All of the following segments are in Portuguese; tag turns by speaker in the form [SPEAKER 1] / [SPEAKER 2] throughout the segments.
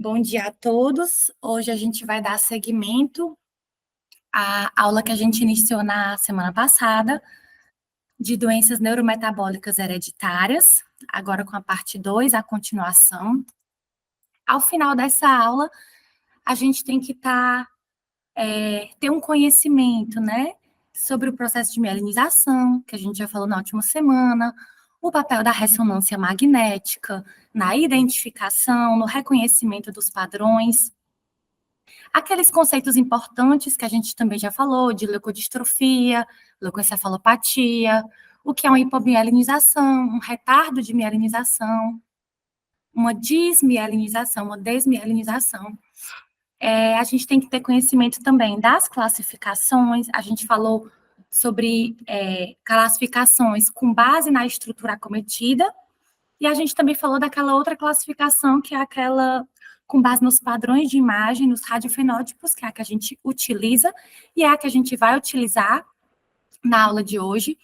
[SPEAKER 1] Bom dia a todos. Hoje a gente vai dar seguimento à aula que a gente iniciou na semana passada, de doenças neurometabólicas hereditárias, agora com a parte 2, a continuação. Ao final dessa aula, a gente tem que ter um conhecimento, né, sobre o processo de mielinização, que a gente já falou na última semana, o papel da ressonância magnética na identificação, no reconhecimento dos padrões, aqueles conceitos importantes que a gente também já falou, de leucodistrofia, leucoencefalopatia, o que é uma hipomielinização, um retardo de mielinização, uma desmielinização, uma desmielinização. A gente tem que ter conhecimento também das classificações, a gente falou sobre classificações com base na estrutura acometida, e a gente também falou daquela outra classificação, que é aquela com base nos padrões de imagem, nos radiofenótipos, que é a que a gente utiliza, e é a que a gente vai utilizar na aula de hoje.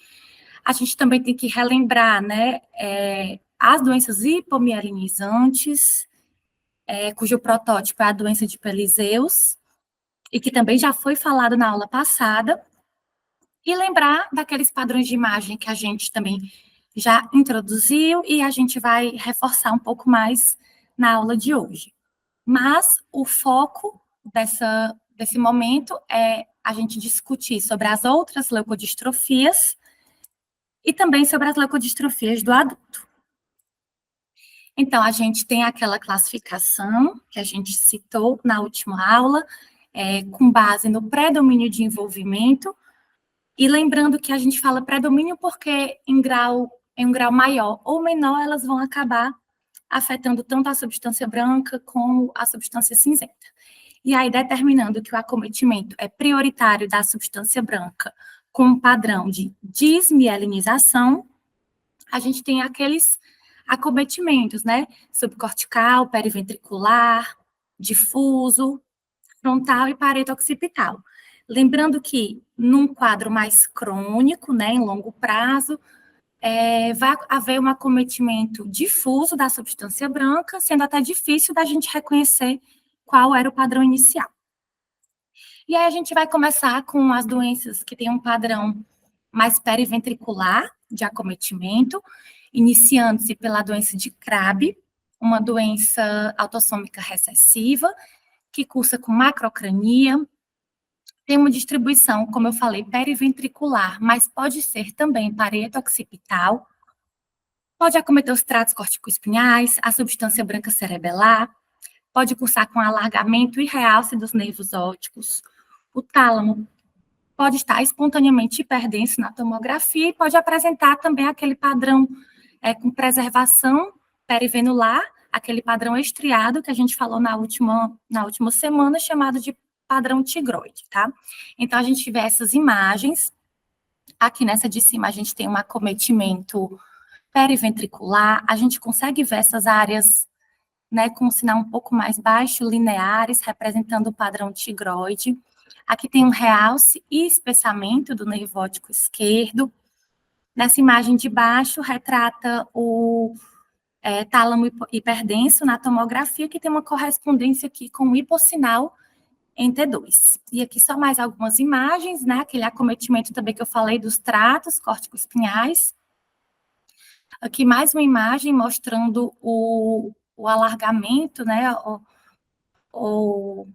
[SPEAKER 1] A gente também tem que relembrar, né, as doenças hipomielinizantes, cujo protótipo é a doença de Pelizaeus, e que também já foi falado na aula passada, e lembrar daqueles padrões de imagem que a gente também já introduziu e a gente vai reforçar um pouco mais na aula de hoje. Mas o foco desse momento é a gente discutir sobre as outras leucodistrofias e também sobre as leucodistrofias do adulto. Então, a gente tem aquela classificação que a gente citou na última aula, com base no predomínio de envolvimento, e lembrando que a gente fala predomínio porque em um grau maior ou menor, elas vão acabar afetando tanto a substância branca como a substância cinzenta. E aí, determinando que o acometimento é prioritário da substância branca com um padrão de desmielinização, a gente tem aqueles acometimentos, né? Subcortical, periventricular, difuso, frontal e parede occipital. Lembrando que, num quadro mais crônico, né, em longo prazo, vai haver um acometimento difuso da substância branca, sendo até difícil da gente reconhecer qual era o padrão inicial. E aí a gente vai começar com as doenças que têm um padrão mais periventricular de acometimento, iniciando-se pela doença de Crabbe, uma doença autossômica recessiva, que cursa com macrocrania, tem uma distribuição, como eu falei, periventricular, mas pode ser também parede occipital, pode acometer os tratos corticoespinhais, a substância branca cerebelar, pode cursar com alargamento e realce dos nervos ópticos, o tálamo pode estar espontaneamente hiperdenso na tomografia e pode apresentar também aquele padrão com preservação perivenular, aquele padrão estriado que a gente falou na última semana, chamado de padrão tigroide, tá? Então, a gente vê essas imagens. Aqui nessa de cima, a gente tem um acometimento periventricular, a gente consegue ver essas áreas, né, com um sinal um pouco mais baixo, lineares, representando o padrão tigroide. Aqui tem um realce e espessamento do nervo óptico esquerdo. Nessa imagem de baixo, retrata o tálamo hiperdenso na tomografia, que tem uma correspondência aqui com o hipossinal em T2. E aqui só mais algumas imagens, né? Aquele acometimento também que eu falei dos tratos corticoespinhais. Aqui mais uma imagem mostrando o alargamento, né? É um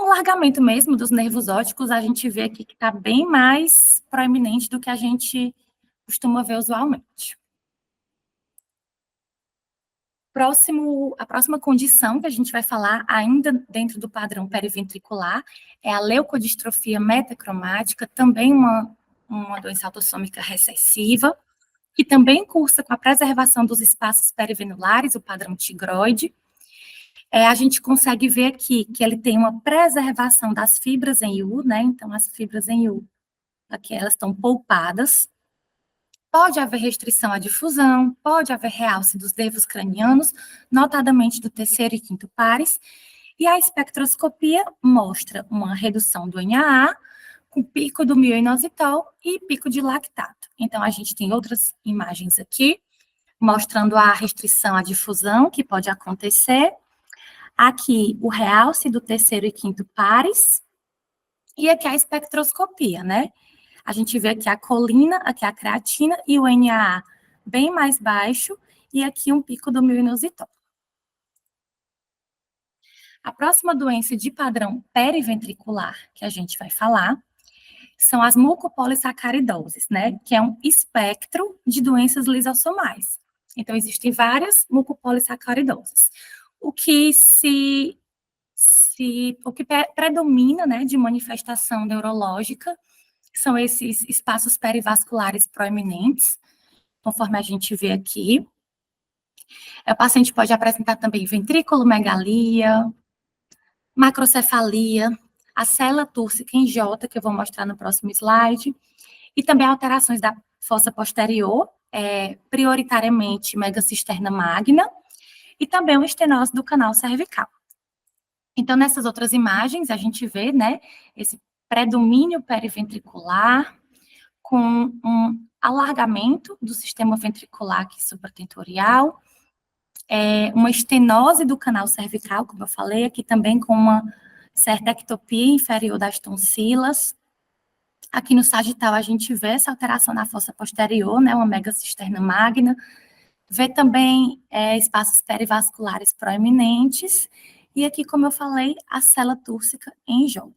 [SPEAKER 1] alargamento mesmo dos nervos ópticos. A gente vê aqui que está bem mais proeminente do que a gente costuma ver usualmente. A próxima condição que a gente vai falar, ainda dentro do padrão periventricular, é a leucodistrofia metacromática, também uma doença autossômica recessiva, que também cursa com a preservação dos espaços perivenulares, o padrão tigroide. A gente consegue ver aqui que ele tem uma preservação das fibras em U, né? Então, as fibras em U, aqui elas estão poupadas. Pode haver restrição à difusão, pode haver realce dos nervos cranianos, notadamente do terceiro e quinto pares, e a espectroscopia mostra uma redução do NAA, com pico do mioinositol e pico de lactato. Então, a gente tem outras imagens aqui, mostrando a restrição à difusão que pode acontecer, Aqui, o realce do terceiro e quinto pares, e aqui a espectroscopia, né? A gente vê aqui a colina, aqui a creatina e o NAA bem mais baixo, e aqui um pico do mil-inositol. A próxima doença de padrão periventricular que a gente vai falar são as mucopolissacaridoses, né? Que é um espectro de doenças lisossomais. Então, existem várias mucopolissacaridoses. O que predomina, né, de manifestação neurológica são esses espaços perivasculares proeminentes, conforme a gente vê aqui. O paciente pode apresentar também ventriculomegalia, macrocefalia, a célula túrcica em J, que eu vou mostrar no próximo slide, e também alterações da fossa posterior, prioritariamente megacisterna magna, e também uma estenose do canal cervical. Então, nessas outras imagens, a gente vê, né, esse predomínio periventricular com um alargamento do sistema ventricular aqui supratentorial, uma estenose do canal cervical, como eu falei, aqui também com uma certa ectopia inferior das tonsilas. Aqui no sagital a gente vê essa alteração na fossa posterior, né, uma megacisterna magna, vê também espaços perivasculares proeminentes, e aqui, como eu falei, a célula túrcica em J.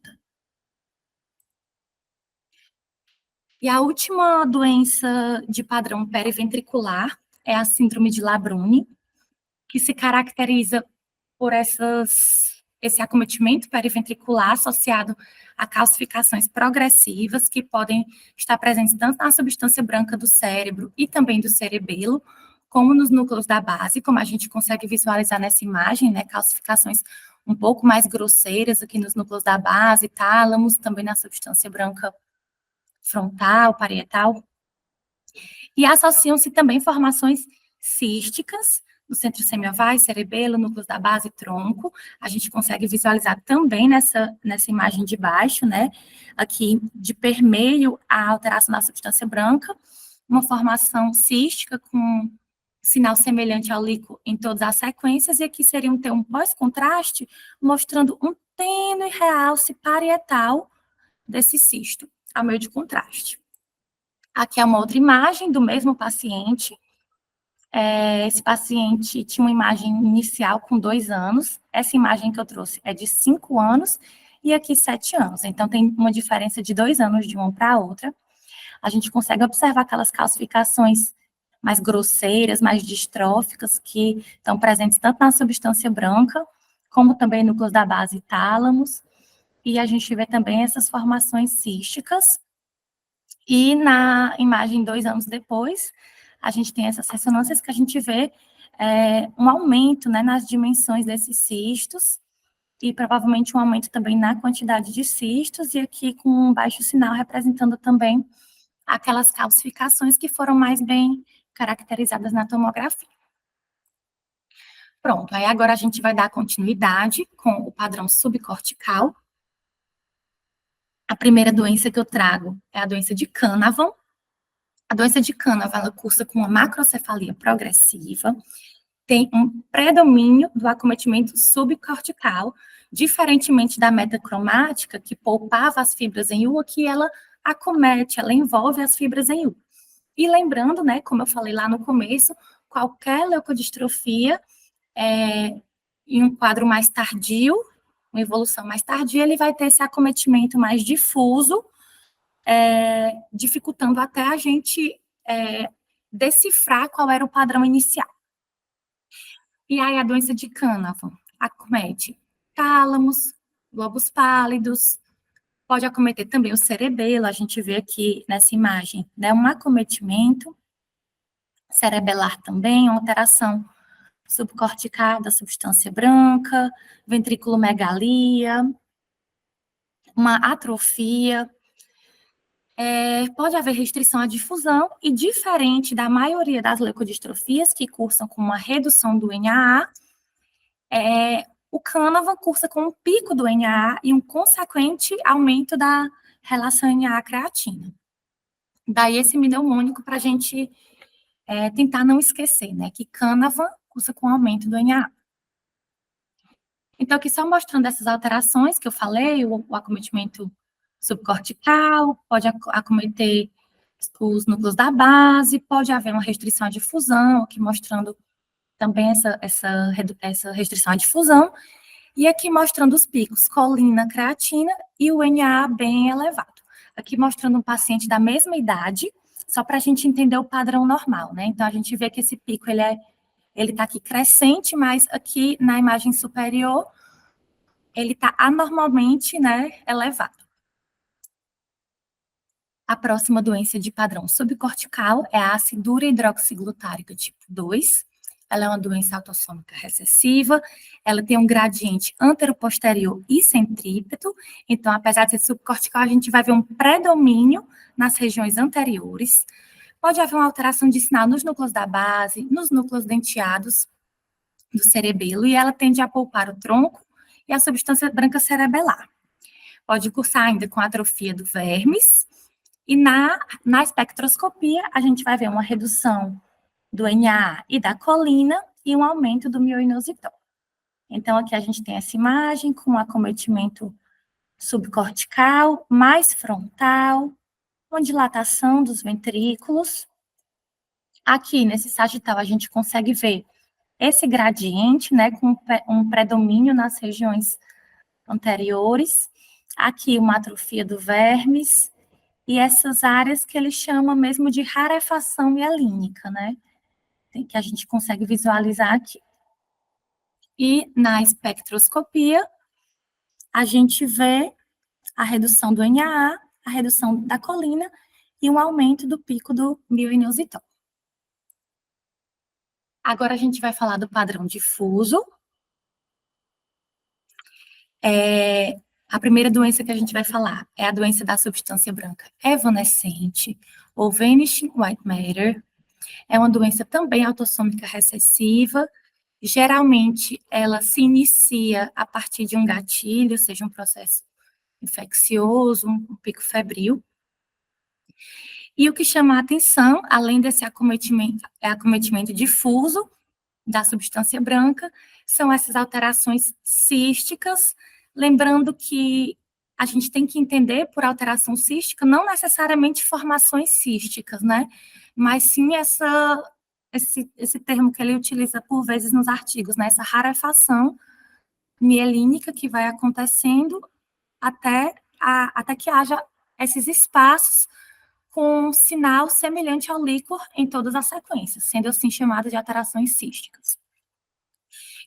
[SPEAKER 1] E a última doença de padrão periventricular é a síndrome de Labrune, que se caracteriza por esse acometimento periventricular associado a calcificações progressivas que podem estar presentes tanto na substância branca do cérebro e também do cerebelo, como nos núcleos da base, como a gente consegue visualizar nessa imagem, né, calcificações um pouco mais grosseiras aqui nos núcleos da base, tálamos, também na substância branca frontal, parietal, e associam-se também formações císticas no centro semiovais, cerebelo, núcleos da base, tronco. A gente consegue visualizar também nessa imagem de baixo, né, aqui de permeio a alteração da substância branca, uma formação cística com sinal semelhante ao líquido em todas as sequências, e aqui seria um pós-contraste, mostrando um tênue realce parietal desse cisto, ao meio de contraste. Aqui é uma outra imagem do mesmo paciente. Esse paciente tinha uma imagem inicial com 2 anos. Essa imagem que eu trouxe é de 5 anos e aqui 7 anos. Então, tem uma diferença de 2 anos de uma para a outra. A gente consegue observar aquelas calcificações mais grosseiras, mais distróficas, que estão presentes tanto na substância branca, como também núcleos da base e tálamos. E a gente vê também essas formações císticas. E na imagem 2 anos depois, a gente tem essas ressonâncias que a gente vê um aumento, né, nas dimensões desses cistos, e provavelmente um aumento também na quantidade de cistos, e aqui com um baixo sinal representando também aquelas calcificações que foram mais bem caracterizadas na tomografia. Pronto, aí agora a gente vai dar continuidade com o padrão subcortical. A primeira doença que eu trago é a doença de Canavan. A doença de Canavan, ela cursa com uma macrocefalia progressiva, tem um predomínio do acometimento subcortical, diferentemente da metacromática, que poupava as fibras em U, aqui ela acomete, ela envolve as fibras em U. E lembrando, né, como eu falei lá no começo, qualquer leucodistrofia em um quadro mais tardio, uma evolução mais tardia, ele vai ter esse acometimento mais difuso, dificultando até a gente decifrar qual era o padrão inicial. E aí a doença de Canavan acomete tálamos, globos pálidos, pode acometer também o cerebelo, a gente vê aqui nessa imagem, né, um acometimento cerebelar também, uma alteração subcortical da substância branca, ventriculomegalia, uma atrofia, pode haver restrição à difusão, e diferente da maioria das leucodistrofias que cursam com uma redução do NAA, o Canavan cursa com um pico do NAA e um consequente aumento da relação NAA-creatina. Daí esse mnemônico para a gente tentar não esquecer, né, que Canavan cursa com aumento do NAA. Então, aqui só mostrando essas alterações que eu falei, o acometimento subcortical, pode acometer os núcleos da base, pode haver uma restrição à difusão, aqui mostrando também essa restrição à difusão, e aqui mostrando os picos, colina, creatina e o NA bem elevado. Aqui mostrando um paciente da mesma idade, só para a gente entender o padrão normal, né? Então, a gente vê que esse pico, ele está aqui crescente, mas aqui na imagem superior, ele está anormalmente, né, elevado. A próxima doença de padrão subcortical é a acidura hidroxiglutárica tipo 2. Ela é uma doença autossômica recessiva, ela tem um gradiente anteroposterior e centrípeto, então, apesar de ser subcortical, a gente vai ver um predomínio nas regiões anteriores. Pode haver uma alteração de sinal nos núcleos da base, nos núcleos denteados do cerebelo, e ela tende a poupar o tronco e a substância branca cerebelar. Pode cursar ainda com atrofia do vermes, e na espectroscopia a gente vai ver uma redução do NAA e da colina e um aumento do mioinositol. Então, aqui a gente tem essa imagem com um acometimento subcortical, mais frontal, com dilatação dos ventrículos. Aqui, nesse sagital, a gente consegue ver esse gradiente, né, com um predomínio nas regiões anteriores. Aqui, uma atrofia do vermes, e essas áreas que ele chama mesmo de rarefação mielínica, né, que a gente consegue visualizar aqui. E na espectroscopia, a gente vê a redução do NAA, a redução da colina e um aumento do pico do mioinositol. Agora a gente vai falar do padrão difuso. A primeira doença que a gente vai falar é a doença da substância branca evanescente, ou vanishing white matter. É uma doença também autossômica recessiva. Geralmente, ela se inicia a partir de um gatilho, seja um processo infeccioso, um pico febril. E o que chama a atenção, além desse acometimento difuso da substância branca, são essas alterações císticas, lembrando que a gente tem que entender por alteração cística não necessariamente formações císticas, né? Mas sim esse termo que ele utiliza por vezes nos artigos, né? Essa rarefação mielínica que vai acontecendo até que haja esses espaços com um sinal semelhante ao líquor em todas as sequências, sendo assim chamadas de alterações císticas.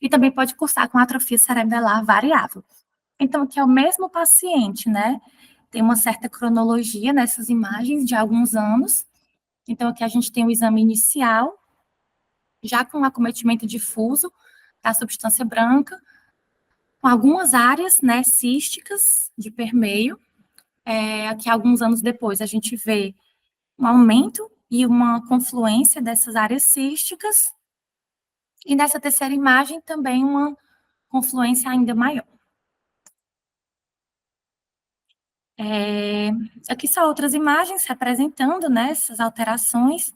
[SPEAKER 1] E também pode cursar com atrofia cerebelar variável. Então, aqui é o mesmo paciente, né? Tem uma certa cronologia nessas imagens de alguns anos. Então, aqui a gente tem o exame inicial, já com acometimento difuso da substância branca, com algumas áreas, né, císticas de permeio. Aqui, alguns anos depois, a gente vê um aumento e uma confluência dessas áreas císticas, e nessa terceira imagem também uma confluência ainda maior. Aqui são outras imagens representando, né, essas alterações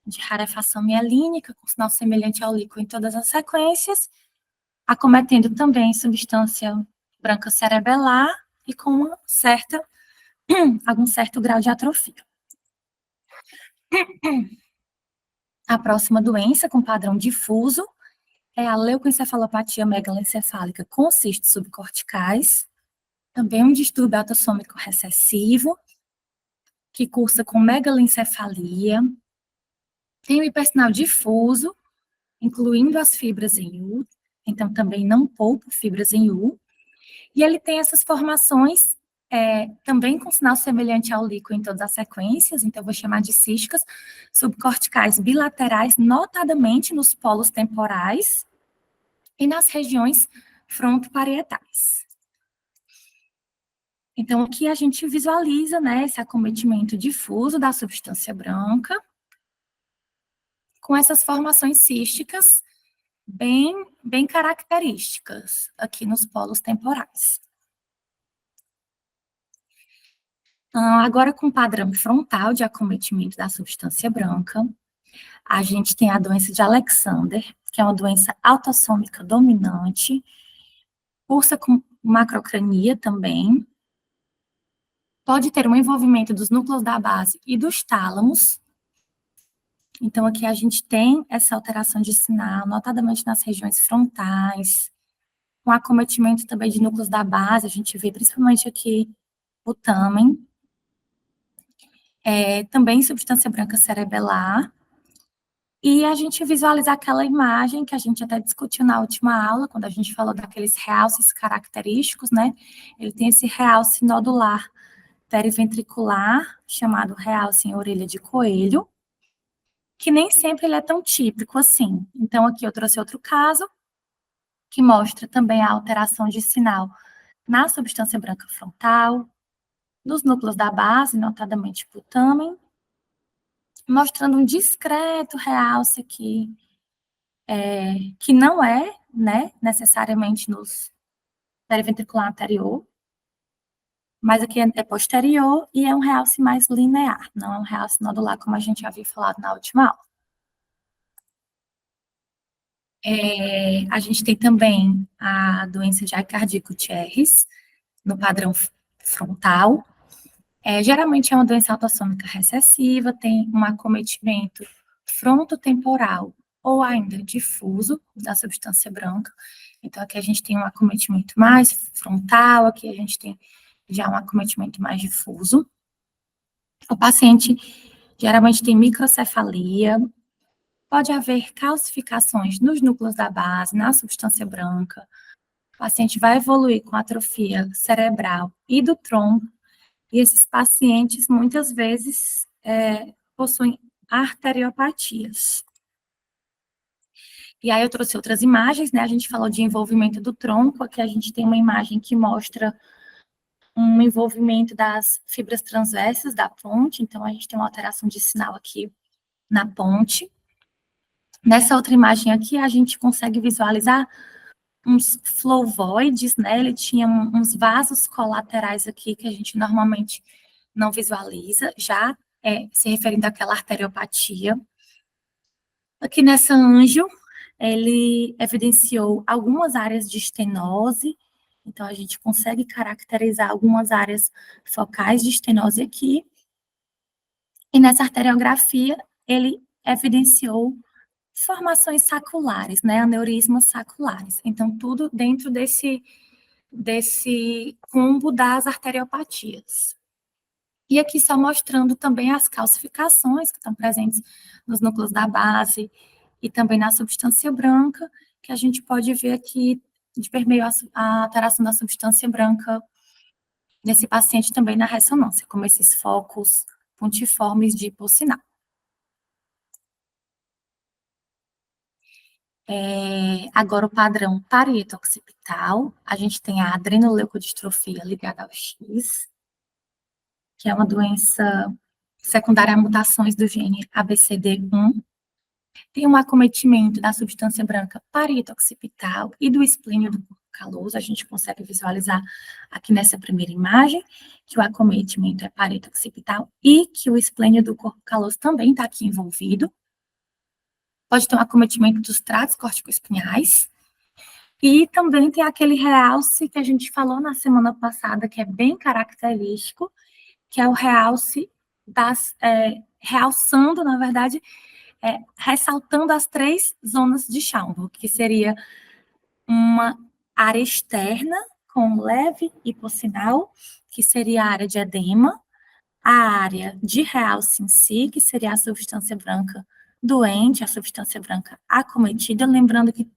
[SPEAKER 1] de rarefação mielínica, com sinal semelhante ao líquido em todas as sequências, acometendo também substância branca cerebelar e com algum certo grau de atrofia. A próxima doença com padrão difuso é a leucoencefalopatia megalencefálica com cistos subcorticais, também um distúrbio autossômico recessivo, que cursa com megalencefalia, tem o hipersinal difuso, incluindo as fibras em U, então também não poupa fibras em U, e ele tem essas formações também com sinal semelhante ao líquido em todas as sequências, então eu vou chamar de císticas subcorticais bilaterais, notadamente nos polos temporais e nas regiões frontoparietais. Então, aqui a gente visualiza, né, esse acometimento difuso da substância branca, com essas formações císticas bem características aqui nos polos temporais. Agora, com o padrão frontal de acometimento da substância branca, a gente tem a doença de Alexander, que é uma doença autossômica dominante, cursa com macrocrania também, pode ter um envolvimento dos núcleos da base e dos tálamos. Então, aqui a gente tem essa alteração de sinal, notadamente nas regiões frontais, com acometimento também de núcleos da base, a gente vê principalmente aqui o tâmen, também substância branca cerebelar, e a gente visualiza aquela imagem que a gente até discutiu na última aula, quando a gente falou daqueles realces característicos, né? Ele tem esse realce nodular periventricular, chamado realce em orelha de coelho, que nem sempre ele é tão típico assim. Então, aqui eu trouxe outro caso, que mostra também a alteração de sinal na substância branca frontal, nos núcleos da base, notadamente putamen, mostrando um discreto realce aqui, que não é, né, necessariamente nos periventricular anterior, mas aqui é posterior e é um realce mais linear, não é um realce nodular, como a gente havia falado na última aula. A gente tem também a doença de Aicardi-Gutierrez, no padrão frontal. Geralmente é uma doença autossômica recessiva, tem um acometimento frontotemporal ou ainda difuso da substância branca. Então, aqui a gente tem um acometimento mais frontal, aqui a gente tem já um acometimento mais difuso. O paciente geralmente tem microcefalia, pode haver calcificações nos núcleos da base, na substância branca. O paciente vai evoluir com atrofia cerebral e do tronco, e esses pacientes, muitas vezes, possuem arteriopatias. E aí eu trouxe outras imagens, né? A gente falou de envolvimento do tronco, aqui a gente tem uma imagem que mostra um envolvimento das fibras transversas da ponte, então a gente tem uma alteração de sinal aqui na ponte. Nessa outra imagem aqui, a gente consegue visualizar uns flavoides, né? Ele tinha uns vasos colaterais aqui que a gente normalmente não visualiza, já se referindo àquela arteriopatia. Aqui nessa anjo, ele evidenciou algumas áreas de estenose, então a gente consegue caracterizar algumas áreas focais de estenose aqui. E nessa arteriografia, ele evidenciou formações saculares, né, aneurismas saculares. Então, tudo dentro desse combo das arteriopatias. E aqui só mostrando também as calcificações que estão presentes nos núcleos da base e também na substância branca, que a gente pode ver aqui de permeio a alteração da substância branca nesse paciente também na ressonância, como esses focos pontiformes de hipossinal. Agora, o padrão parieto occipital, a gente tem a adrenoleucodistrofia ligada ao X, que é uma doença secundária a mutações do gene ABCD1. Tem um acometimento da substância branca parieto occipital e do esplênio do corpo caloso. A gente consegue visualizar aqui nessa primeira imagem que o acometimento é parieto occipital e que o esplênio do corpo caloso também está aqui envolvido. Pode ter um acometimento dos tratos corticoespinhais. E também tem aquele realce que a gente falou na semana passada, que é bem característico, que é o realce realçando, na verdade, ressaltando as 3 zonas de Schaumburg, que seria uma área externa com leve hipossinal, que seria a área de edema, a área de realce em si, que seria a substância branca doente, a substância branca acometida, lembrando que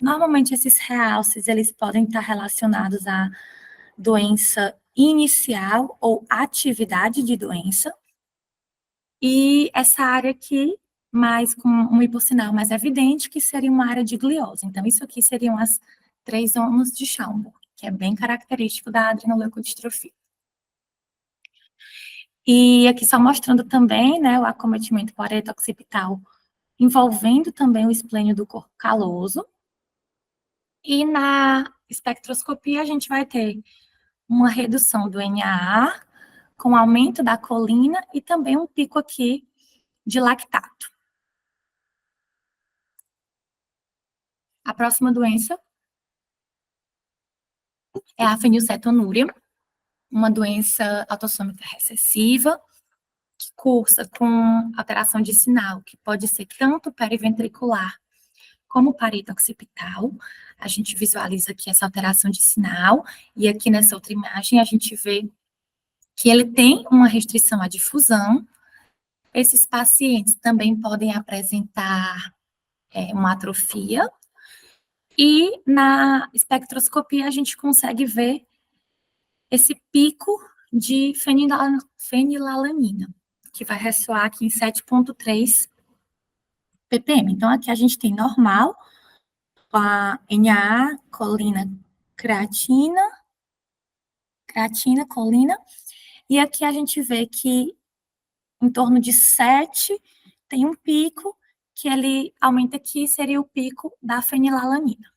[SPEAKER 1] normalmente esses realces, eles podem estar relacionados à doença inicial ou atividade de doença, e essa área aqui, mais com um hipossinal mais evidente, que seria uma área de gliose. Então, isso aqui seriam as 3 zonas de Schaumburg, que é bem característico da adrenoleucodistrofia. E aqui só mostrando também, né, o acometimento parieto occipital, envolvendo também o esplênio do corpo caloso. E na espectroscopia, a gente vai ter uma redução do NAA, com aumento da colina e também um pico aqui de lactato. A próxima doença é a fenilcetonúria, uma doença autossômica recessiva, que cursa com alteração de sinal, que pode ser tanto periventricular como parede occipital. A gente visualiza aqui essa alteração de sinal, e aqui nessa outra imagem a gente vê que ele tem uma restrição à difusão. Esses pacientes também podem apresentar uma atrofia, e na espectroscopia a gente consegue ver esse pico de fenilalanina, que vai ressoar aqui em 7,3 ppm. Então, aqui a gente tem normal, com a NA, colina, creatina, colina, e aqui a gente vê que em torno de 7 tem um pico, que ele aumenta aqui, seria o pico da fenilalanina.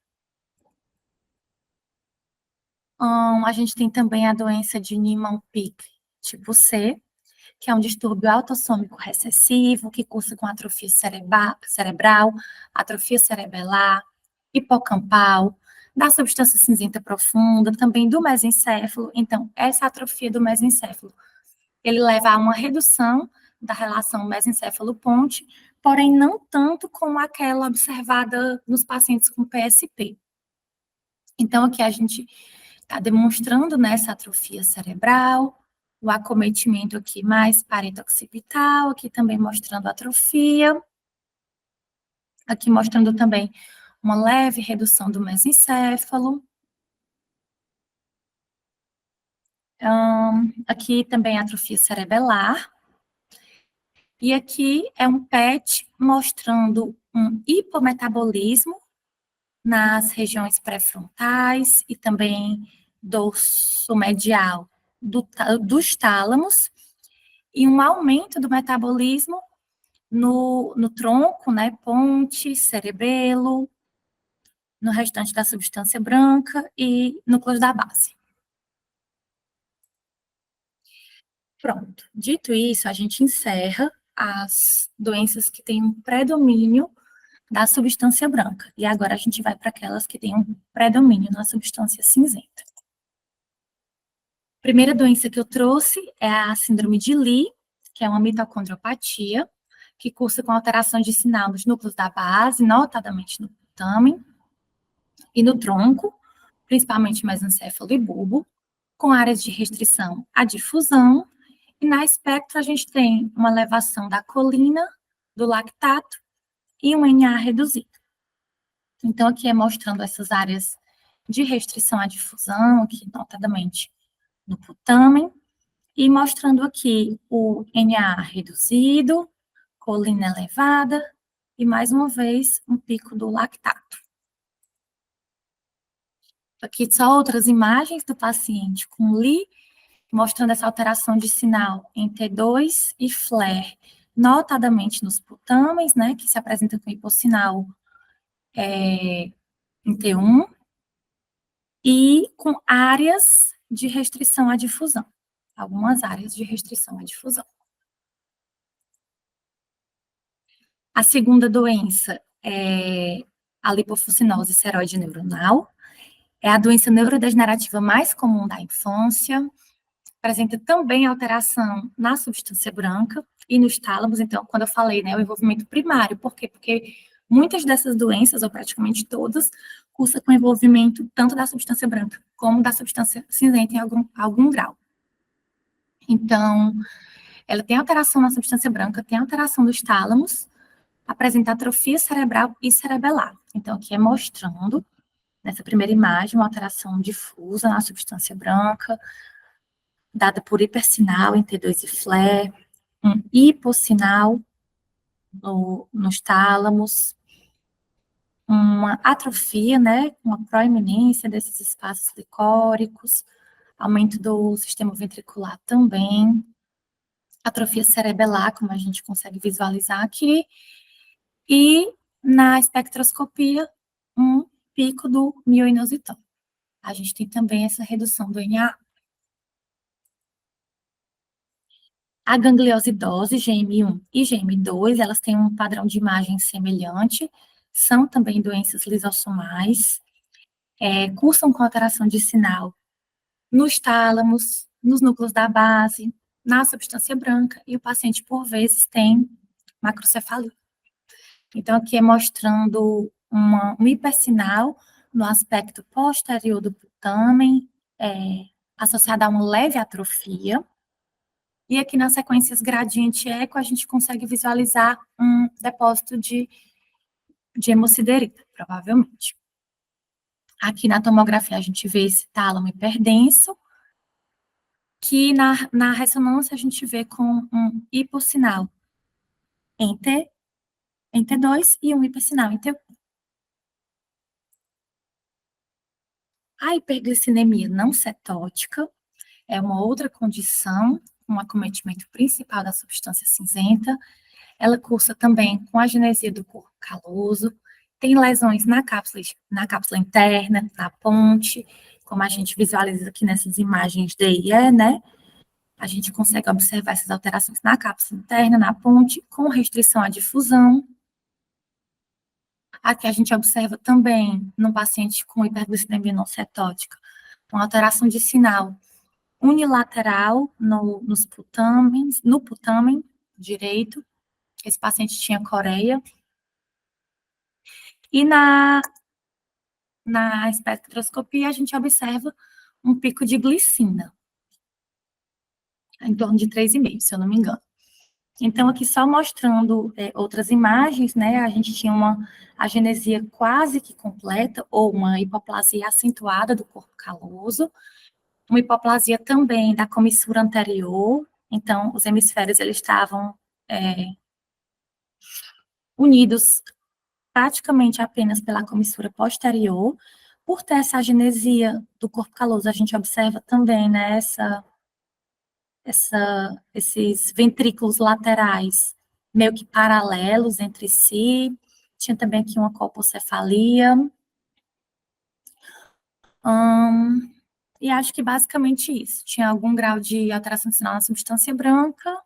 [SPEAKER 1] A gente tem também a doença de Niemann-Pick tipo C, que é um distúrbio autossômico recessivo, que cursa com atrofia cerebral, atrofia cerebelar, hipocampal, da substância cinzenta profunda, também do mesencéfalo. Então, essa atrofia do mesencéfalo, ele leva a uma redução da relação mesencéfalo-ponte, porém não tanto como aquela observada nos pacientes com PSP. Então, aqui a gente está demonstrando nessa atrofia cerebral, o acometimento aqui mais parede occipital, aqui também mostrando atrofia, aqui mostrando também uma leve redução do mesencéfalo. Aqui também atrofia cerebelar. E aqui é um PET mostrando um hipometabolismo nas regiões pré-frontais e também dorso medial dos tálamos, e um aumento do metabolismo no tronco, né, ponte, cerebelo, no restante da substância branca e núcleos da base. Pronto. Dito isso, a gente encerra as doenças que têm um predomínio da substância branca. E agora a gente vai para aquelas que têm um predomínio na substância cinzenta. A primeira doença que eu trouxe é a síndrome de Lee, que é uma mitocondriopatia, que cursa com alteração de sinal nos núcleos da base, notadamente no putamen e no tronco, principalmente mesencéfalo e bulbo, com áreas de restrição à difusão. E na espectro a gente tem uma elevação da colina, do lactato e um NA reduzido. Então, aqui é mostrando essas áreas de restrição à difusão, aqui notadamente no putamen, e mostrando aqui o NA reduzido, colina elevada, e mais uma vez um pico do lactato. Aqui só outras imagens do paciente com Lee, mostrando essa alteração de sinal em T2 e flare, notadamente nos putamens, né, que se apresentam com hipossinal em T1, e com áreas de restrição à difusão, algumas áreas de restrição à difusão. A segunda doença é a lipofucinose seroide neuronal, é a doença neurodegenerativa mais comum da infância, apresenta também alteração na substância branca e nos tálamos. Então, quando eu falei, né, o envolvimento primário, por quê? Porque muitas dessas doenças, ou praticamente todas, cursa com envolvimento tanto da substância branca como da substância cinzenta em algum grau. Então, ela tem alteração na substância branca, tem alteração dos tálamos, apresenta atrofia cerebral e cerebelar. Então, aqui é mostrando, nessa primeira imagem, uma alteração difusa na substância branca, dada por hipersinal em T2 e flare, um hipossinal nos tálamos, uma atrofia, né, uma proeminência desses espaços licóricos, aumento do sistema ventricular também, atrofia cerebelar, como a gente consegue visualizar aqui, e na espectroscopia, um pico do mioinositol. A gente tem também essa redução do NA. A gangliosidose, GM1 e GM2, elas têm um padrão de imagem semelhante, são também doenças lisossomais, cursam com alteração de sinal nos tálamos, nos núcleos da base, na substância branca, e o paciente, por vezes, tem macrocefalia. Então, aqui é mostrando um hipersinal no aspecto posterior do putamen, associado a uma leve atrofia. E aqui nas sequências gradiente eco, a gente consegue visualizar um depósito de hemosiderita, provavelmente. Aqui na tomografia a gente vê esse tálamo hiperdenso, que na ressonância a gente vê com um hipossinal em T2 e um hipersinal em T1. A hiperglicidemia não cetótica é uma outra condição, um acometimento principal da substância cinzenta. Ela cursa também com a agenesia do corpo caloso, tem lesões na cápsula interna, na ponte, como a gente visualiza aqui nessas imagens D e E, né? A gente consegue observar essas alterações na cápsula interna, na ponte, com restrição à difusão. Aqui a gente observa também, no paciente com hiperglicemia não cetótica, uma alteração de sinal unilateral no putamen direito. Esse paciente tinha coreia. E na espectroscopia, a gente observa um pico de glicina, em torno de 3,5, se eu não me engano. Então, aqui só mostrando outras imagens, né, a gente tinha uma agenesia quase que completa, ou uma hipoplasia acentuada do corpo caloso, uma hipoplasia também da comissura anterior, então, os hemisférios, eles estavam unidos praticamente apenas pela comissura posterior. Por ter essa agenesia do corpo caloso, a gente observa também, né, esses ventrículos laterais meio que paralelos entre si. Tinha também aqui uma colpocefalia. E acho que basicamente isso. Tinha algum grau de alteração de sinal na substância branca.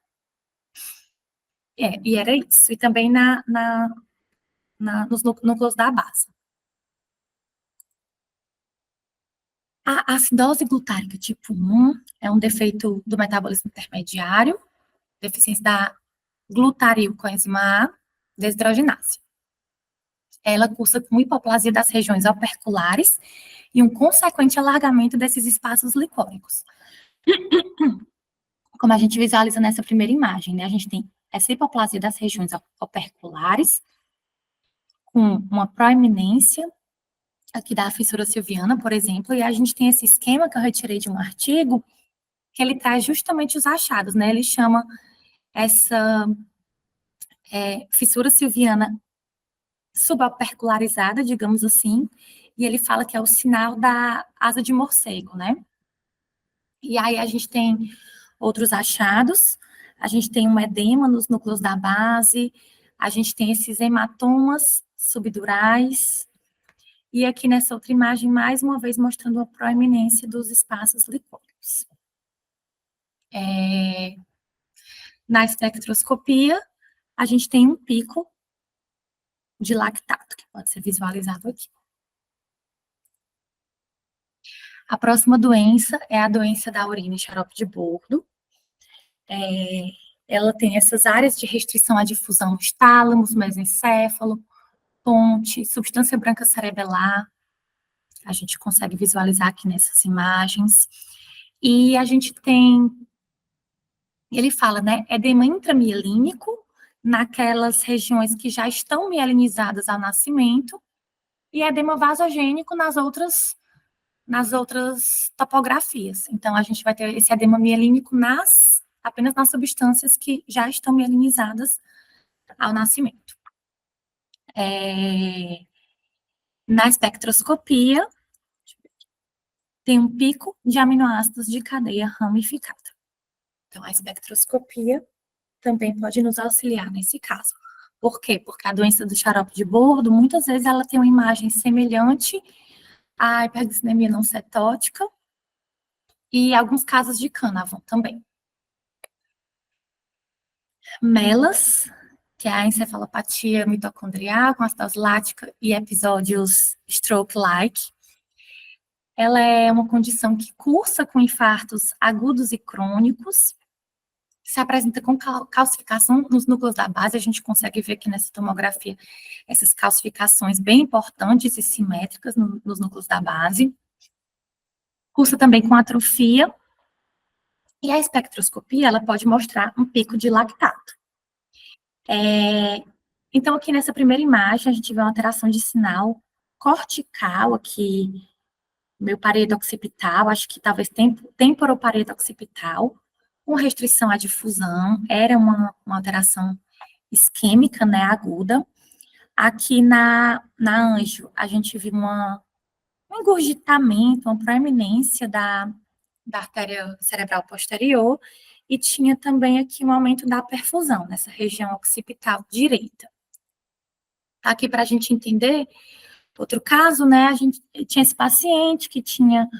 [SPEAKER 1] E era isso. E também nos núcleos da base. A acidose glutárica tipo 1 é um defeito do metabolismo intermediário, deficiência da glutarilcoenzima A, desidrogenase. Ela cursa com hipoplasia das regiões operculares e um consequente alargamento desses espaços licóricos. Como a gente visualiza nessa primeira imagem, né? A gente tem essa hipoplasia das regiões operculares, com uma proeminência aqui da fissura silviana, por exemplo, e a gente tem esse esquema que eu retirei de um artigo, que ele traz justamente os achados, né? Ele chama essa fissura silviana subopercularizada, digamos assim, e ele fala que é o sinal da asa de morcego, né? E aí a gente tem outros achados, a gente tem um edema nos núcleos da base, a gente tem esses hematomas subdurais, e aqui nessa outra imagem, mais uma vez, mostrando a proeminência dos espaços licóricos. Na espectroscopia, a gente tem um pico de lactato, que pode ser visualizado aqui. A próxima doença é a doença da urina e xarope de bordo. Ela tem essas áreas de restrição à difusão nos tálamos, mesencéfalo, ponte, substância branca cerebelar. A gente consegue visualizar aqui nessas imagens. E a gente tem, ele fala, né, edema intramielínico, naquelas regiões que já estão mielinizadas ao nascimento, e edema vasogênico nas outras topografias. Então, a gente vai ter esse edema mielínico apenas nas substâncias que já estão mielinizadas ao nascimento. Na espectroscopia, tem um pico de aminoácidos de cadeia ramificada. Então, a espectroscopia também pode nos auxiliar nesse caso. Por quê? Porque a doença do xarope de bordo, muitas vezes, ela tem uma imagem semelhante à hiperglicemia não cetótica e alguns casos de Canavan também. MELAS, que é a encefalopatia mitocondrial com acidose lática e episódios stroke-like. Ela é uma condição que cursa com infartos agudos e crônicos, se apresenta com calcificação nos núcleos da base. A gente consegue ver aqui nessa tomografia essas calcificações bem importantes e simétricas nos núcleos da base. Cursa também com atrofia, e a espectroscopia, ela pode mostrar um pico de lactato. Então, aqui nessa primeira imagem, a gente vê uma alteração de sinal cortical aqui, meu parede occipital, acho que talvez temporoparede occipital, com restrição à difusão, era uma alteração isquêmica, né, aguda. Aqui na anjo, a gente viu um engurgitamento, uma proeminência da artéria cerebral posterior, e tinha também aqui um aumento da perfusão, nessa região occipital direita. Tá aqui para a gente entender. Outro caso, né, a gente tinha esse paciente que tinha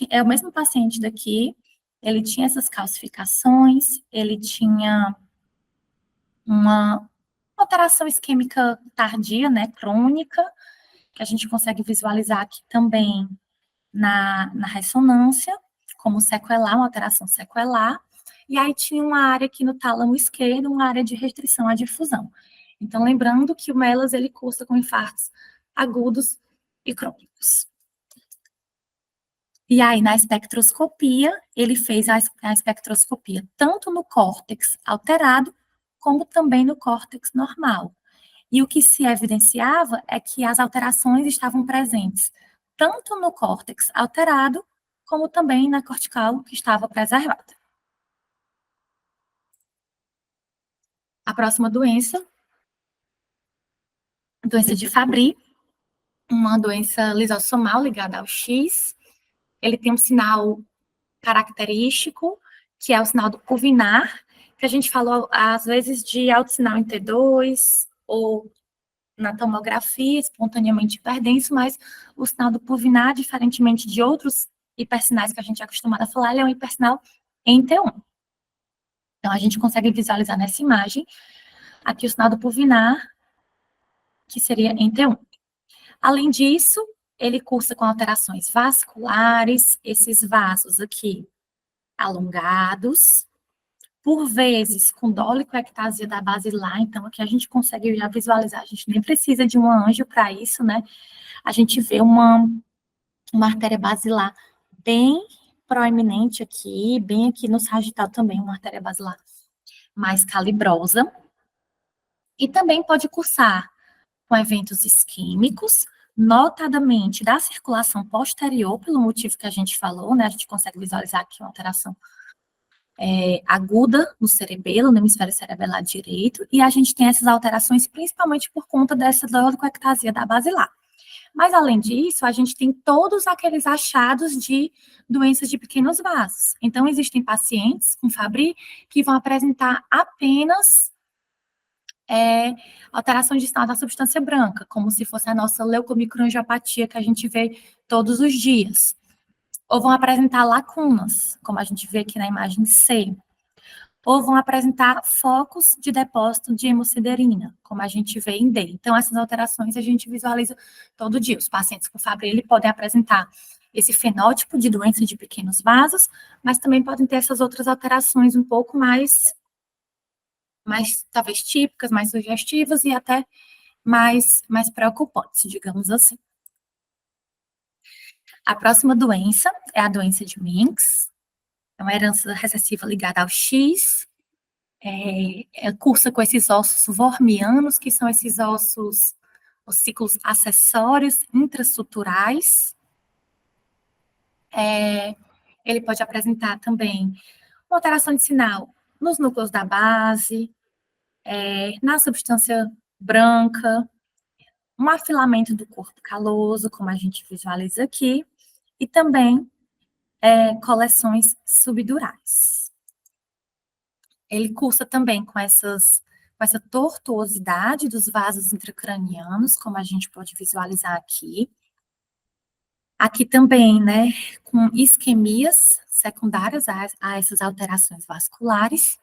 [SPEAKER 1] é o mesmo paciente daqui, ele tinha essas calcificações, ele tinha uma alteração isquêmica tardia, né, crônica, que a gente consegue visualizar aqui também na ressonância, como sequelar, uma alteração sequelar, e aí tinha uma área aqui no tálamo esquerdo, uma área de restrição à difusão. Então, lembrando que o MELAS, ele cursa com infartos agudos e crônicos. E aí, na espectroscopia, ele fez a espectroscopia tanto no córtex alterado, como também no córtex normal. E o que se evidenciava é que as alterações estavam presentes tanto no córtex alterado, como também na cortical, que estava preservada. A próxima doença de Fabry, uma doença lisossomal ligada ao X. Ele tem um sinal característico, que é o sinal do pulvinar, que a gente falou, às vezes, de alto sinal em T2, ou na tomografia, espontaneamente hiperdenso, mas o sinal do pulvinar, diferentemente de outros hipersinais que a gente é acostumado a falar, ele é um hipersinal em T1. Então, a gente consegue visualizar nessa imagem aqui o sinal do pulvinar, que seria em T1. Além disso, ele cursa com alterações vasculares, esses vasos aqui alongados, por vezes com dolicoectasia da basilar. Então, aqui a gente consegue já visualizar, a gente nem precisa de um anjo para isso, né? A gente vê uma artéria basilar bem proeminente aqui, bem aqui no sagital também, uma artéria basilar mais calibrosa. E também pode cursar com eventos isquêmicos, notadamente da circulação posterior, pelo motivo que a gente falou, né? A gente consegue visualizar aqui uma alteração aguda no cerebelo, no hemisfério cerebelar direito, e a gente tem essas alterações principalmente por conta dessa dolicoectasia da basilar. Mas, além disso, a gente tem todos aqueles achados de doenças de pequenos vasos. Então, existem pacientes com Fabry que vão apresentar apenas alteração de sinal da substância branca, como se fosse a nossa leucomicroangiopatia que a gente vê todos os dias. Ou vão apresentar lacunas, como a gente vê aqui na imagem C. Ou vão apresentar focos de depósito de hemosiderina, como a gente vê em D. Então, essas alterações a gente visualiza todo dia. Os pacientes com Fabry podem apresentar esse fenótipo de doença de pequenos vasos, mas também podem ter essas outras alterações um pouco mais talvez típicas, mais sugestivas e até mais preocupantes, digamos assim. A próxima doença é a doença de Mengs, é uma herança recessiva ligada ao X, cursa com esses ossos wormianos, que são esses ossos, ossículos acessórios intrastruturais. Ele pode apresentar também uma alteração de sinal nos núcleos da base, na substância branca, um afilamento do corpo caloso, como a gente visualiza aqui, e também coleções subdurais. Ele cursa também com essa tortuosidade dos vasos intracranianos, como a gente pode visualizar aqui. Aqui também, né, com isquemias secundárias a essas alterações vasculares.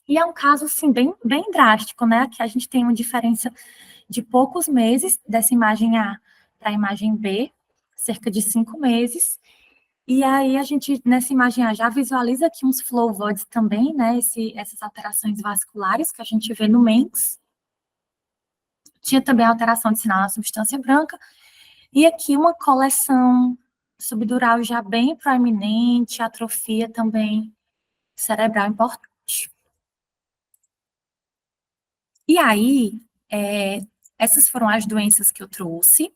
[SPEAKER 1] E é um caso, assim, bem drástico, né, que a gente tem uma diferença de poucos meses dessa imagem A para a imagem B, cerca de 5 meses. E aí a gente, nessa imagem A, já visualiza aqui uns flow voids também, né, essas alterações vasculares que a gente vê no MENS. Tinha também alteração de sinal na substância branca. E aqui uma coleção subdural já bem proeminente, atrofia também cerebral importante. E aí, essas foram as doenças que eu trouxe,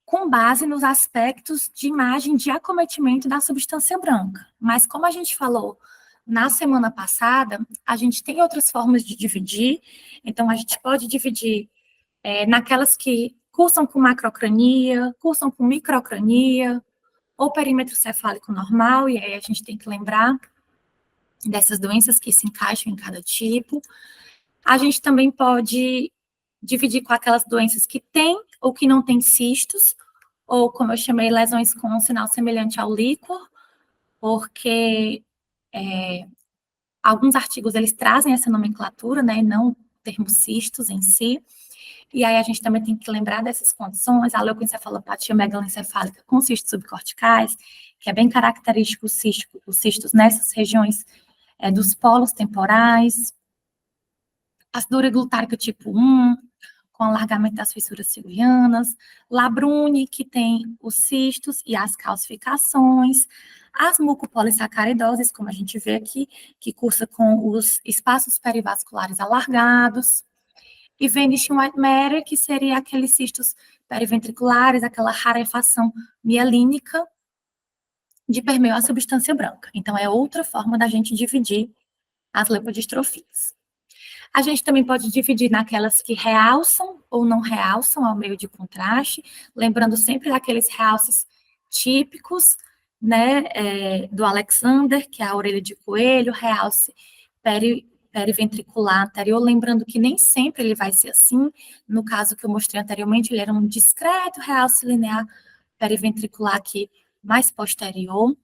[SPEAKER 1] com base nos aspectos de imagem de acometimento da substância branca. Mas como a gente falou na semana passada, a gente tem outras formas de dividir, então a gente pode dividir naquelas que cursam com macrocrania, cursam com microcrania, ou perímetro cefálico normal, e aí a gente tem que lembrar dessas doenças que se encaixam em cada tipo. A gente também pode dividir com aquelas doenças que têm ou que não têm cistos, ou, como eu chamei, lesões com um sinal semelhante ao líquor, porque alguns artigos, eles trazem essa nomenclatura, né, e não termos cistos em si. E aí a gente também tem que lembrar dessas condições, a leucoencefalopatia megaloencefálica com cistos subcorticais, que é bem característico os cistos nessas regiões dos polos temporais, acidúria glutárica tipo 1, com alargamento das fissuras silvianas, Labrune, que tem os cistos e as calcificações, as mucopolissacaridoses, como a gente vê aqui, que cursa com os espaços perivasculares alargados, e Venetian White Matter, que seria aqueles cistos periventriculares, aquela rarefação mielínica de permeio à substância branca. Então, é outra forma da gente dividir as leukodistrofias. A gente também pode dividir naquelas que realçam ou não realçam ao meio de contraste, lembrando sempre daqueles realces típicos, né, do Alexander, que é a orelha de coelho, realce periventricular anterior, lembrando que nem sempre ele vai ser assim. No caso que eu mostrei anteriormente, ele era um discreto realce linear periventricular aqui mais posterior.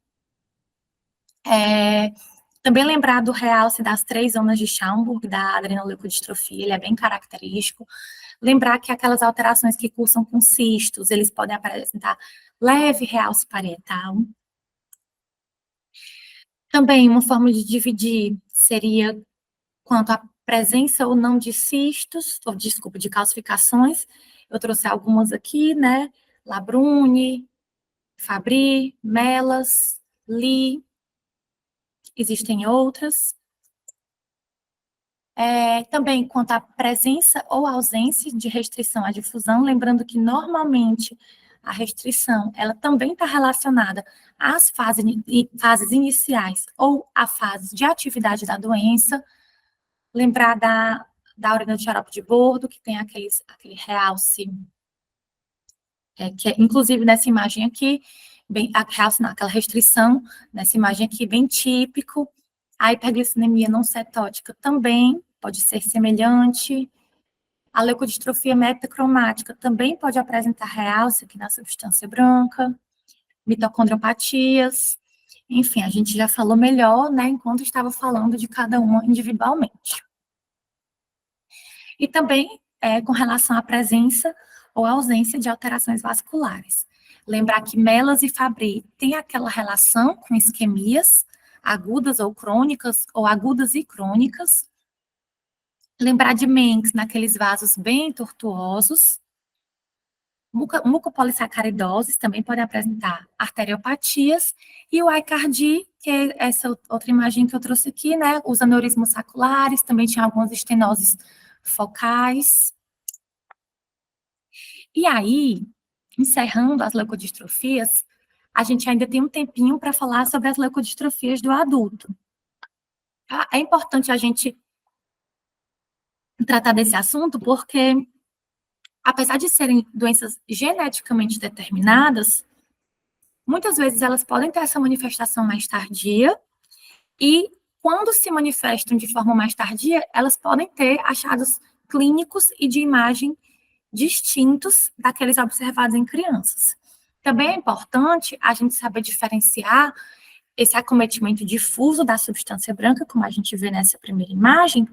[SPEAKER 1] Também lembrar do realce das 3 zonas de Schaumburg, da adrenoleucodistrofia, ele é bem característico. Lembrar que aquelas alterações que cursam com cistos, eles podem apresentar leve realce parietal. Também uma forma de dividir seria quanto à presença ou não de cistos, ou desculpa, de calcificações. Eu trouxe algumas aqui, né? Labrune, Fabry, Melas, Lee, existem outras. Também quanto à presença ou ausência de restrição à difusão, lembrando que normalmente a restrição, ela também está relacionada às fases iniciais ou a fases de atividade da doença. Lembrar da urina de xarope de bordo, que tem aquele realce, que é, inclusive nessa imagem aqui, bem, realce não, aquela restrição, nessa imagem aqui, bem típico. A hiperglicidemia não cetótica também pode ser semelhante. A leucodistrofia metacromática também pode apresentar realce aqui na substância branca. Mitocondriopatias. Enfim, a gente já falou melhor, né, enquanto estava falando de cada uma individualmente. E também com relação à presença ou ausência de alterações vasculares. Lembrar que Melas e Fabry têm aquela relação com isquemias agudas ou crônicas, ou agudas e crônicas. Lembrar de Mengs naqueles vasos bem tortuosos. Mucopolissacaridoses também podem apresentar arteriopatias. E o Aicardi, que é essa outra imagem que eu trouxe aqui, né? Os aneurismos saculares, também tinha algumas estenoses focais. E aí, encerrando as leucodistrofias, a gente ainda tem um tempinho para falar sobre as leucodistrofias do adulto. É importante a gente tratar desse assunto porque, apesar de serem doenças geneticamente determinadas, muitas vezes elas podem ter essa manifestação mais tardia e, quando se manifestam de forma mais tardia, elas podem ter achados clínicos e de imagem distintos daqueles observados em crianças. Também é importante a gente saber diferenciar esse acometimento difuso da substância branca, como a gente vê nessa primeira imagem,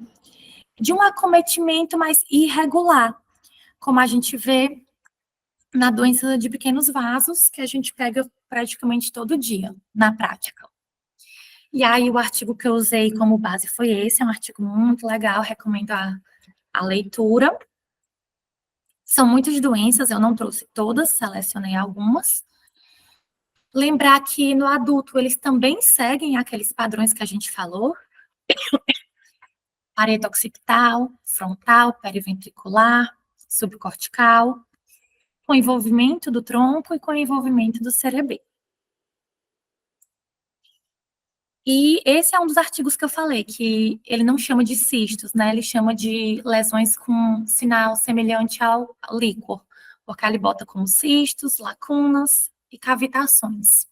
[SPEAKER 1] de um acometimento mais irregular, como a gente vê na doença de pequenos vasos, que a gente pega praticamente todo dia, na prática. E aí, o artigo que eu usei como base foi esse, é um artigo muito legal, recomendo a leitura. São muitas doenças, eu não trouxe todas, selecionei algumas. Lembrar que no adulto eles também seguem aqueles padrões que a gente falou, parede occipital, frontal, periventricular, subcortical, com envolvimento do tronco e com envolvimento do cerebelo. E esse é um dos artigos que eu falei, que ele não chama de cistos, né? Ele chama de lesões com sinal semelhante ao líquor, porque ele bota como cistos, lacunas e cavitações.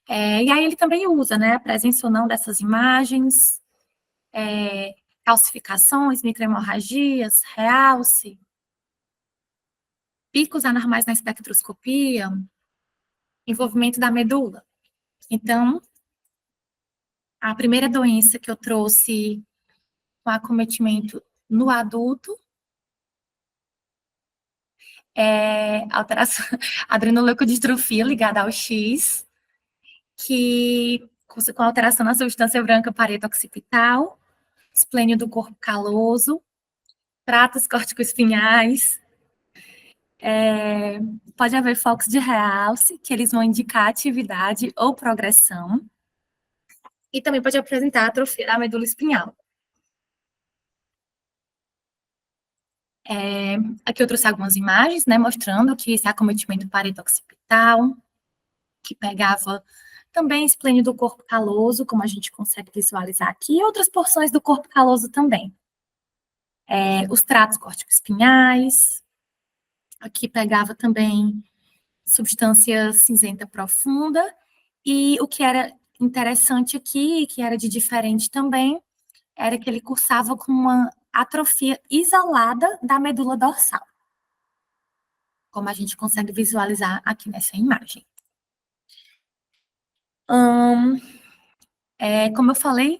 [SPEAKER 1] E aí ele também usa, né, a presença ou não dessas imagens, calcificações, microhemorragias, realce, picos anormais na espectroscopia, envolvimento da medula. Então, a primeira doença que eu trouxe com acometimento no adulto é alteração, adrenoleucodistrofia ligada ao X, que com alteração na substância branca parede occipital, esplênio do corpo caloso, pratos corticoespinhais, pode haver focos de realce, que eles vão indicar atividade ou progressão, e também pode apresentar atrofia da medula espinhal. Aqui eu trouxe algumas imagens, né, mostrando que esse acometimento parede occipital, que pegava também esplênio do corpo caloso, como a gente consegue visualizar aqui, e outras porções do corpo caloso também. Os tratos corticoespinhais, aqui pegava também substância cinzenta profunda, e o que era interessante aqui, que era de diferente também, era que ele cursava com uma atrofia isolada da medula dorsal, como a gente consegue visualizar aqui nessa imagem. Como eu falei,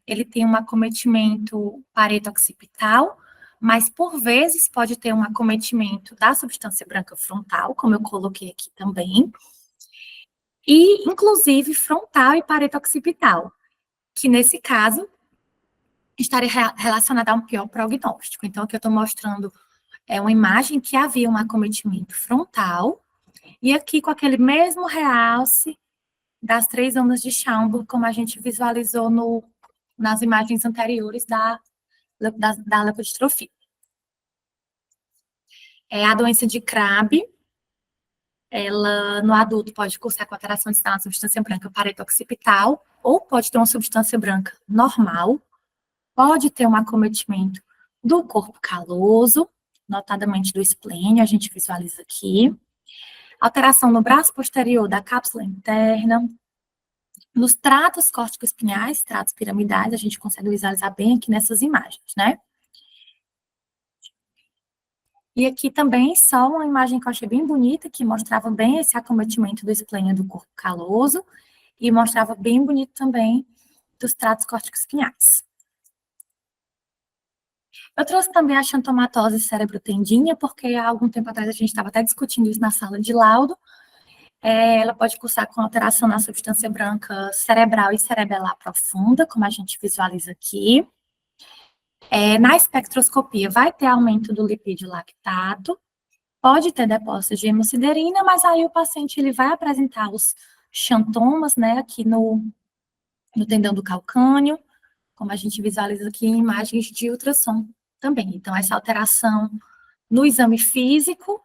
[SPEAKER 1] ele tem um acometimento parede-occipital, mas por vezes pode ter um acometimento da substância branca frontal, como eu coloquei aqui também, e inclusive frontal e parede-occipital, que nesse caso estaria relacionada a um pior prognóstico. Então, aqui eu estou mostrando uma imagem que havia um acometimento frontal, e aqui com aquele mesmo realce das 3 ondas de Schaumburg, como a gente visualizou nas imagens anteriores da leucodistrofia. A doença de Crabbe, ela no adulto pode cursar com alteração de sinal na substância branca parede occipital, ou pode ter uma substância branca normal, pode ter um acometimento do corpo caloso, notadamente do esplênio, a gente visualiza aqui, alteração no braço posterior da cápsula interna, nos tratos córtico-espinhais, tratos piramidais, a gente consegue visualizar bem aqui nessas imagens, né? E aqui também só uma imagem que eu achei bem bonita, que mostrava bem esse acometimento do esplênio do corpo caloso, e mostrava bem bonito também dos tratos córtico-espinhais. Eu trouxe também a xantomatose cerebrotendinha, porque há algum tempo atrás a gente estava até discutindo isso na sala de laudo. Ela pode cursar com alteração na substância branca cerebral e cerebelar profunda, como a gente visualiza aqui. Na espectroscopia vai ter aumento do lipídio lactato, pode ter depósito de hemosiderina, mas aí o paciente ele vai apresentar os xantomas, né, aqui no tendão do calcâneo, como a gente visualiza aqui em imagens de ultrassom também. Então, essa alteração no exame físico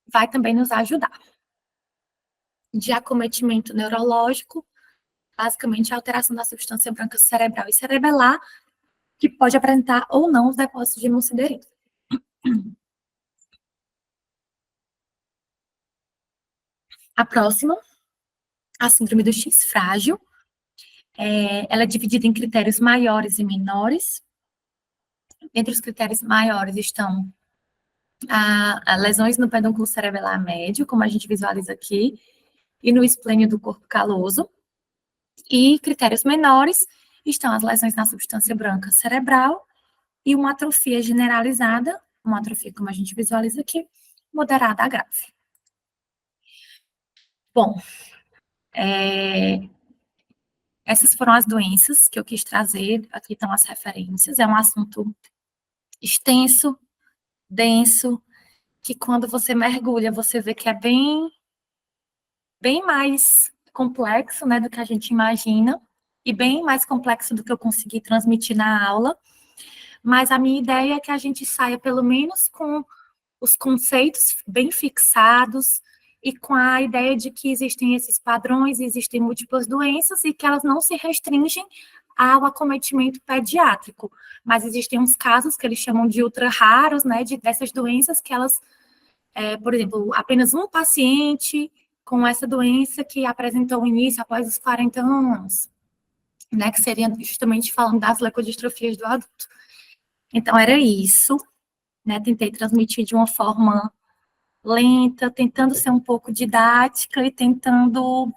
[SPEAKER 1] vai também nos ajudar. De acometimento neurológico, basicamente a alteração da substância branca cerebral e cerebelar, que pode apresentar ou não os depósitos de hemosiderina. A próxima, a síndrome do X frágil, ela é dividida em critérios maiores e menores. Entre os critérios maiores estão as lesões no pedúnculo cerebelar médio, como a gente visualiza aqui, e no esplênio do corpo caloso. E critérios menores estão as lesões na substância branca cerebral e uma atrofia generalizada uma atrofia, como a gente visualiza aqui, moderada a grave. Bom, essas foram as doenças que eu quis trazer, aqui estão as referências, é um assunto extenso, denso, que quando você mergulha, você vê que é bem mais complexo, né, do que a gente imagina, e bem mais complexo do que eu consegui transmitir na aula, mas a minha ideia é que a gente saia pelo menos com os conceitos bem fixados e com a ideia de que existem esses padrões, existem múltiplas doenças e que elas não se restringem ao acometimento pediátrico, mas existem uns casos que eles chamam de ultra raros, né, dessas doenças que elas, por exemplo, apenas um paciente com essa doença que apresentou o início após os 40 anos, né, que seria justamente falando das leukodistrofias do adulto. Então, era isso, né, tentei transmitir de uma forma lenta, tentando ser um pouco didática e tentando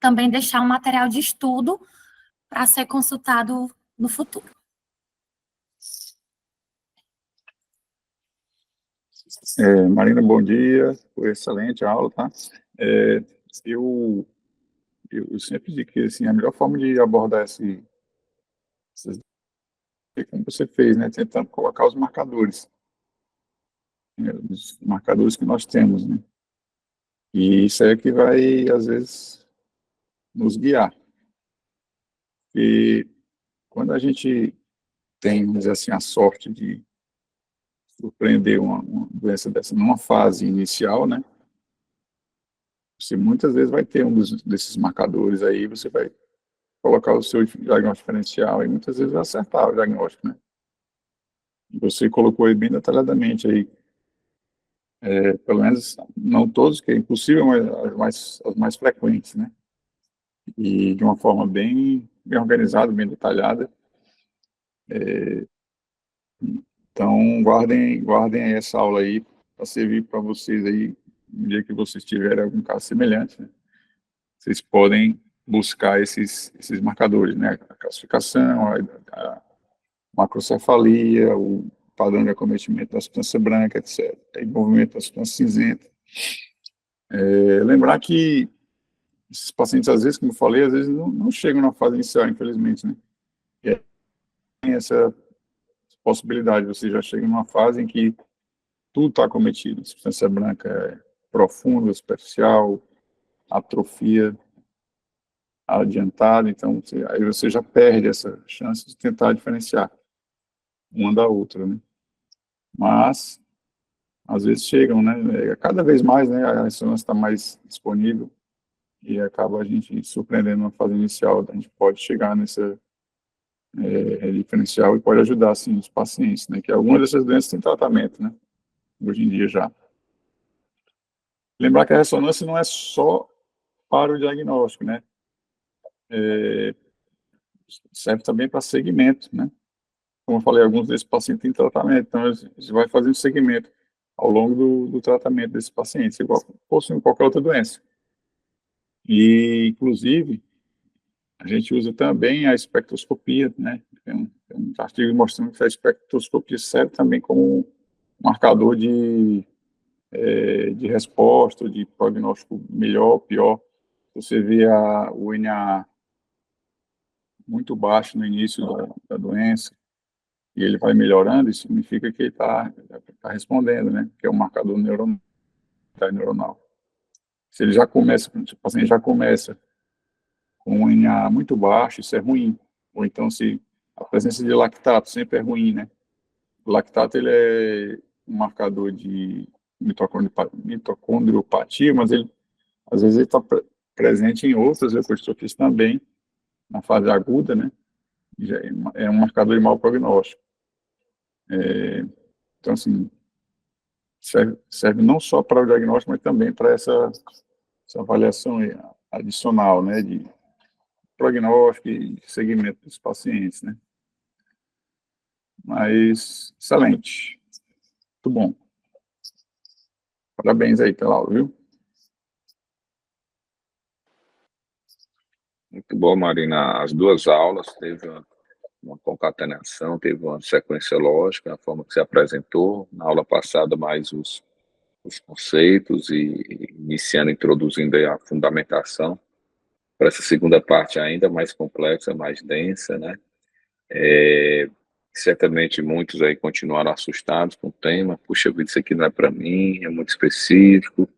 [SPEAKER 1] também deixar um material de estudo para ser consultado no futuro.
[SPEAKER 2] Marina, bom dia, foi excelente a aula, tá? Eu sempre digo que assim, a melhor forma de abordar essas como você fez, né? Tentando colocar os marcadores, né? Os marcadores que nós temos, né? E isso é que vai, às vezes, nos guiar. E quando a gente tem, vamos dizer assim, a sorte de surpreender uma doença dessa numa fase inicial, né? Você muitas vezes vai ter desses marcadores aí, você vai colocar o seu diagnóstico diferencial e muitas vezes vai acertar o diagnóstico, né? Você colocou aí bem detalhadamente aí, pelo menos não todos, que é impossível, mas as mais frequentes, né? E de uma forma bem organizada, bem detalhada. Então, guardem essa aula aí para servir para vocês aí, no dia que vocês tiverem algum caso semelhante, né? Vocês podem buscar esses marcadores, né? A classificação, a macrocefalia, o padrão de acometimento da substância branca, etc. Envolvimento da substância cinzenta. Lembrar que esses pacientes, às vezes, como eu falei, às vezes não chegam na fase inicial, infelizmente, né? E aí tem essa possibilidade, você já chega numa fase em que tudo está acometido, a substância branca é profunda, superficial, atrofia adiantada, então aí você já perde essa chance de tentar diferenciar uma da outra, né? Mas às vezes chegam, né? Cada vez mais, né? A ressonância está mais disponível e acaba a gente surpreendendo na fase inicial, a gente pode chegar nessa diferencial e pode ajudar, sim, os pacientes, né? Que algumas dessas doenças têm tratamento, né? Hoje em dia já. Lembrar que a ressonância não é só para o diagnóstico, né? Serve também para segmento, né? Como eu falei, alguns desses pacientes têm tratamento, então você vai fazer um segmento ao longo do tratamento desses pacientes, igual fosse em qualquer outra doença. E, inclusive, a gente usa também a espectroscopia, né? Tem um artigo mostrando que a espectroscopia serve também como um marcador de resposta, de prognóstico melhor ou pior. Você vê o NA muito baixo no início da doença, e ele vai melhorando, isso significa que ele está respondendo, né? Que é um marcador neuronal. Se ele já começa, se o paciente já começa com um NA muito baixo, isso é ruim. Ou então, se a presença de lactato sempre é ruim, né? O lactato, ele é um marcador de mitocondriopatia, mas ele, às vezes, ele está presente em outras leukodistrofias também, na fase aguda, né? Já é um marcador de mau prognóstico. Então, assim, serve não só para o diagnóstico, mas também para essa avaliação adicional, né, de prognóstico e segmento dos pacientes, né. Mas, excelente. Muito bom. Parabéns aí pela aula, viu?
[SPEAKER 3] Muito bom, Marina. As duas aulas teve
[SPEAKER 2] uma concatenação, teve uma sequência lógica, a forma que se apresentou, na aula passada mais os conceitos e iniciando, introduzindo aí a fundamentação para essa segunda parte ainda mais complexa, mais densa, né? Certamente muitos aí continuaram assustados com o tema, puxa vida, isso aqui não é para mim, é muito específico,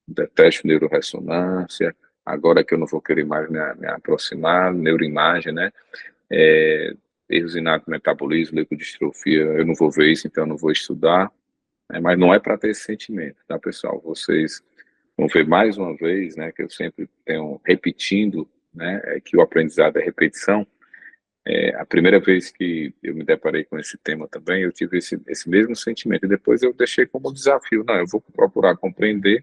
[SPEAKER 2] detesto neuroressonância, agora que eu não vou querer mais me aproximar, neuroimagem, né? Erros inatos do metabolismo, leucodistrofia, eu não vou ver isso, então eu não vou estudar, né? Mas não é para ter esse sentimento, tá, pessoal? Vocês vão ver mais uma vez, né, que eu sempre tenho repetindo, né, que o aprendizado é repetição. A primeira vez que eu me deparei com esse tema também, eu tive esse mesmo sentimento, e depois eu deixei como desafio, não, eu vou procurar compreender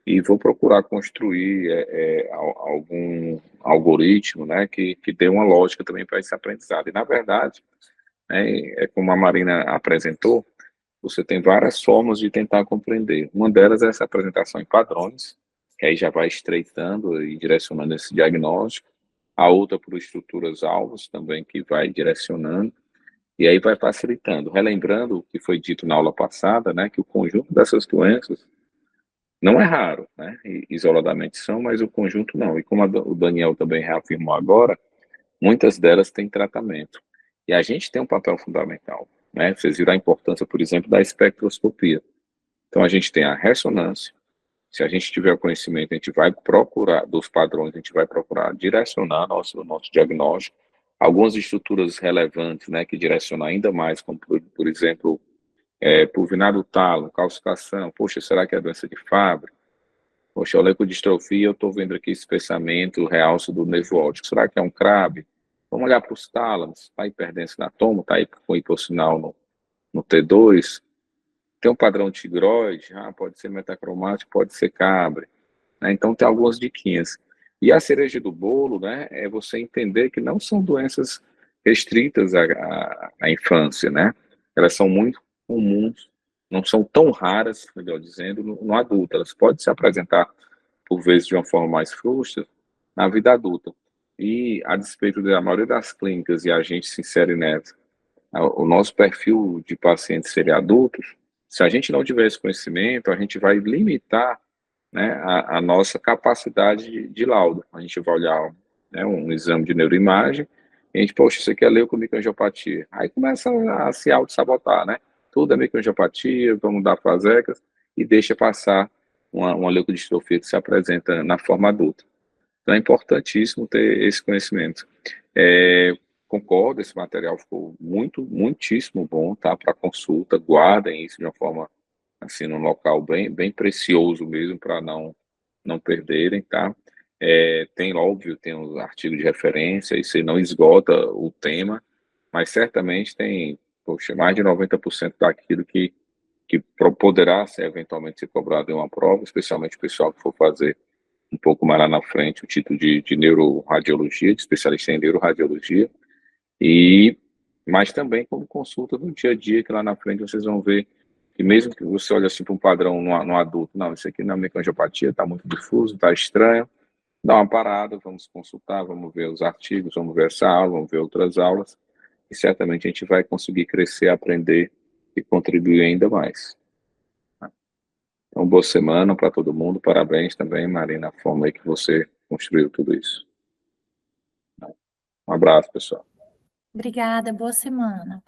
[SPEAKER 2] e vou procurar construir algum algoritmo, né, que dê uma lógica também para esse aprendizado. E, na verdade, como a Marina apresentou, você tem várias formas de tentar compreender. Uma delas é essa apresentação em padrões, que aí já vai estreitando e direcionando esse diagnóstico. A outra por estruturas-alvos também, que vai direcionando, e aí vai facilitando. Relembrando o que foi dito na aula passada, né, que o conjunto dessas doenças não é raro, né, isoladamente são, mas o conjunto não. E como o Daniel também reafirmou agora, muitas delas têm tratamento. E a gente tem um papel fundamental, né? Vocês viram a importância, por exemplo, da espectroscopia. Então, a gente tem a ressonância. Se a gente tiver o conhecimento, a gente vai procurar, dos padrões, a gente vai procurar direcionar nosso diagnóstico. Algumas estruturas relevantes, né, que direcionam ainda mais, como, por exemplo, pulvinar do talo, calcificação. Poxa, será que é doença de Fabry? Poxa, leucodistrofia, eu estou vendo aqui espessamento, realce do nervo óptico. Será que é um CRAB? Vamos olhar para os tálamos, está hiperdenso na toma, está aí com hipossinal no T2, tem um padrão tigroide, pode ser metacromático, pode ser CABRE, né? Então tem algumas diquinhas. E a cereja do bolo, né, é você entender que não são doenças restritas à infância, né? Elas são muito comuns, não são tão raras, melhor dizendo, no adulto. Elas podem se apresentar, por vezes, de uma forma mais frustra na vida adulta. E, a despeito da maioria das clínicas, e a gente se insere nessa, o nosso perfil de pacientes serem adultos, se a gente não tiver esse conhecimento, a gente vai limitar, né, a nossa capacidade de laudo. A gente vai olhar, né, um exame de neuroimagem, e a gente, poxa, isso aqui é leucomicoangiopatia. Aí começa a se auto-sabotar, né? Tudo é microangiopatia, vamos dar fasecas, e deixa passar uma leucodistrofia que se apresenta na forma adulta. Então é importantíssimo ter esse conhecimento. Concordo, esse material ficou muitíssimo bom, tá? Para consulta, guardem isso de uma forma, assim, num local bem precioso mesmo, para não perderem, tá? Óbvio, tem os artigos de referência, isso aí não esgota o tema, mas certamente tem, poxa, mais de 90% daquilo que poderá ser eventualmente ser cobrado em uma prova, especialmente o pessoal que for fazer um pouco mais lá na frente o título de neuroradiologia, de especialista em neuroradiologia, mas também como consulta no dia a dia, que lá na frente vocês vão ver que mesmo que você olhe assim para um padrão no adulto, não, isso aqui não é microangiopatia, está muito difuso, está estranho, dá uma parada, vamos consultar, vamos ver os artigos, vamos ver essa aula, vamos ver outras aulas, e certamente a gente vai conseguir crescer, aprender e contribuir ainda mais. Então, boa semana para todo mundo, parabéns também, Marina, a forma aí que você construiu tudo isso. Um abraço, pessoal.
[SPEAKER 1] Obrigada, boa semana.